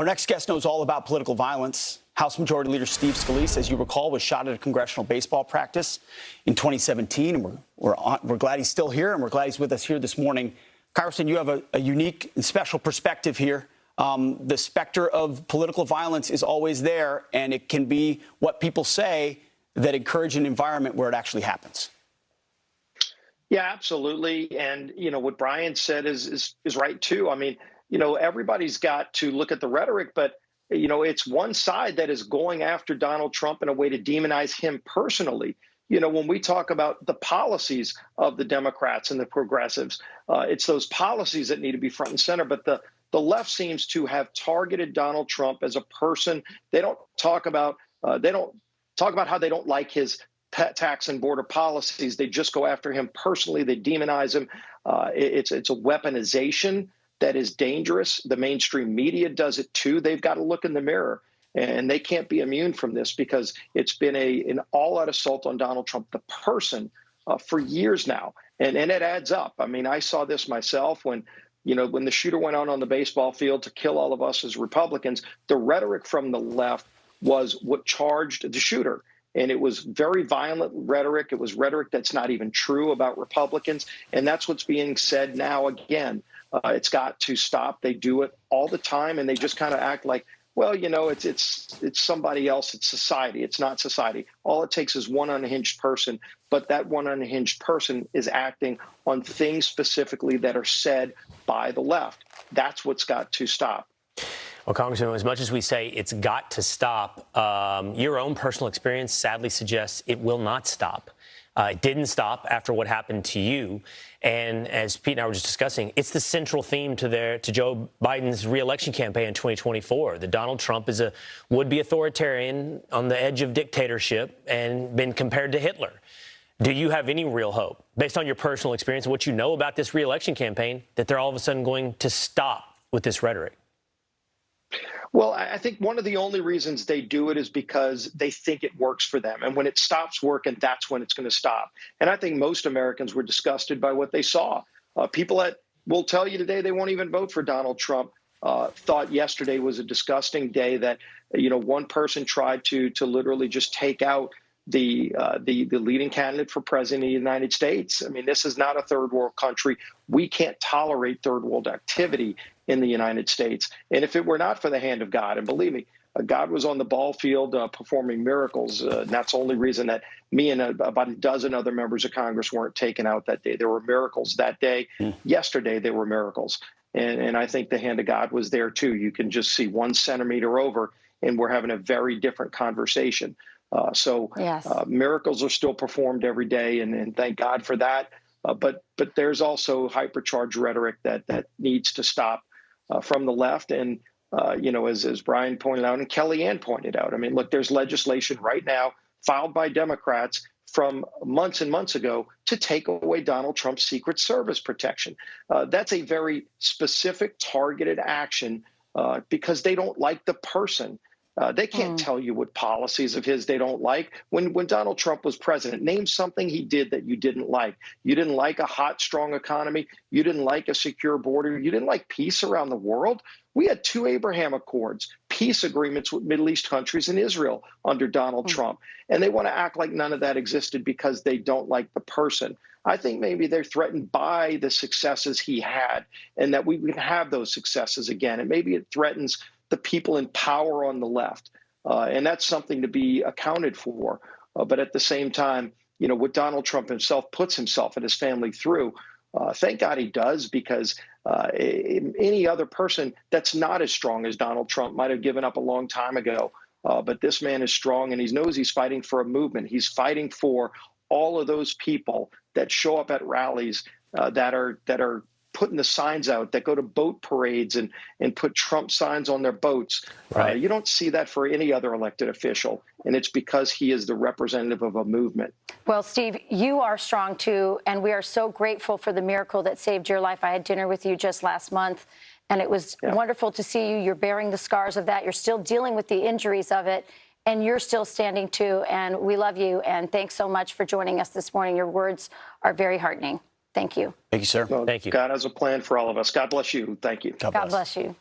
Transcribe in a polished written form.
Well, our next guest knows all about political violence. House Majority Leader Steve Scalise, as you recall, was shot at a congressional baseball practice in 2017. And we're glad he's still here, and we're glad he's with us here this morning. Congressman, you have a unique and special perspective here. The specter of political violence is always there, and it can be what people say that encourage an environment where it actually happens. Yeah, absolutely. And, what Brian said is right, too. I mean, everybody's got to look at the rhetoric, but, it's one side that is going after Donald Trump in a way to demonize him personally. When we talk about the policies of the Democrats and the progressives, it's those policies that need to be front and center. But the left seems to have targeted Donald Trump as a person. They don't talk about how they don't like his tax and border policies. They just go after him personally. They demonize him. It's a weaponization that is dangerous. The mainstream media does it too. They've got to look in the mirror, and they can't be immune from this because it's been an all-out assault on Donald Trump, the person, for years now, and it adds up. I mean, I saw this myself when the shooter went out on the baseball field to kill all of us as Republicans. The rhetoric from the left was what charged the shooter. And it was very violent rhetoric. It was rhetoric that's not even true about Republicans. And that's what's being said now again. It's got to stop. They do it all the time, and they just kind of act like, well, it's somebody else. It's society. It's not society. All it takes is one unhinged person, but that one unhinged person is acting on things specifically that are said by the left. That's what's got to stop. Well, Congressman, as much as we say it's got to stop, your own personal experience sadly suggests it will not stop. It didn't stop after what happened to you. And as Pete and I were just discussing, it's the central theme to Joe Biden's reelection campaign in 2024, that Donald Trump is a would-be authoritarian on the edge of dictatorship and been compared to Hitler. Do you have any real hope, based on your personal experience and what you know about this reelection campaign, that they're all of a sudden going to stop with this rhetoric? Well, I think one of the only reasons they do it is because they think it works for them. And when it stops working, that's when it's going to stop. And I think most Americans were disgusted by what they saw. People that will tell you today they won't even vote for Donald Trump thought yesterday was a disgusting day, that, one person tried to literally just take out the leading candidate for president of the United States. I mean, this is not a third world country. We can't tolerate third world activity in the United States. And if it were not for the hand of God, and believe me, God was on the ball field performing miracles. And that's the only reason that me and about a dozen other members of Congress weren't taken out that day. There were miracles that day. Yesterday, there were miracles. And I think the hand of God was there, too. You can just see 1 centimeter over, and we're having a very different conversation. Yes. Miracles are still performed every day, and thank God for that. But there's also hypercharged rhetoric that needs to stop from the left. And, as Brian pointed out and Kellyanne pointed out, I mean, look, there's legislation right now filed by Democrats from months and months ago to take away Donald Trump's Secret Service protection. That's a very specific, targeted action because they don't like the person. They can't tell you what policies of his they don't like. When Donald Trump was president, name something he did that you didn't like. You didn't like a hot, strong economy. You didn't like a secure border. You didn't like peace around the world. We had 2 Abraham Accords, peace agreements with Middle East countries and Israel under Donald Trump. And they want to act like none of that existed because they don't like the person. I think maybe they're threatened by the successes he had, and that we can have those successes again. And maybe it threatens the people in power on the left. And that's something to be accounted for. But at the same time, what Donald Trump himself puts himself and his family through, thank God he does, because any other person that's not as strong as Donald Trump might have given up a long time ago. But this man is strong, and he knows he's fighting for a movement. He's fighting for all of those people that show up at rallies that are putting the signs out, that go to boat parades and put Trump signs on their boats. Right. You don't see that for any other elected official, and it's because he is the representative of a movement. Well, Steve, you are strong, too, and we are so grateful for the miracle that saved your life. I had dinner with you just last month, and it was wonderful to see you. You're bearing the scars of that. You're still dealing with the injuries of it, and you're still standing, too, and we love you, and thanks so much for joining us this morning. Your words are very heartening. Thank you. Thank you, sir. Well, Thank you. God has a plan for all of us. God bless you. Thank you. God bless you.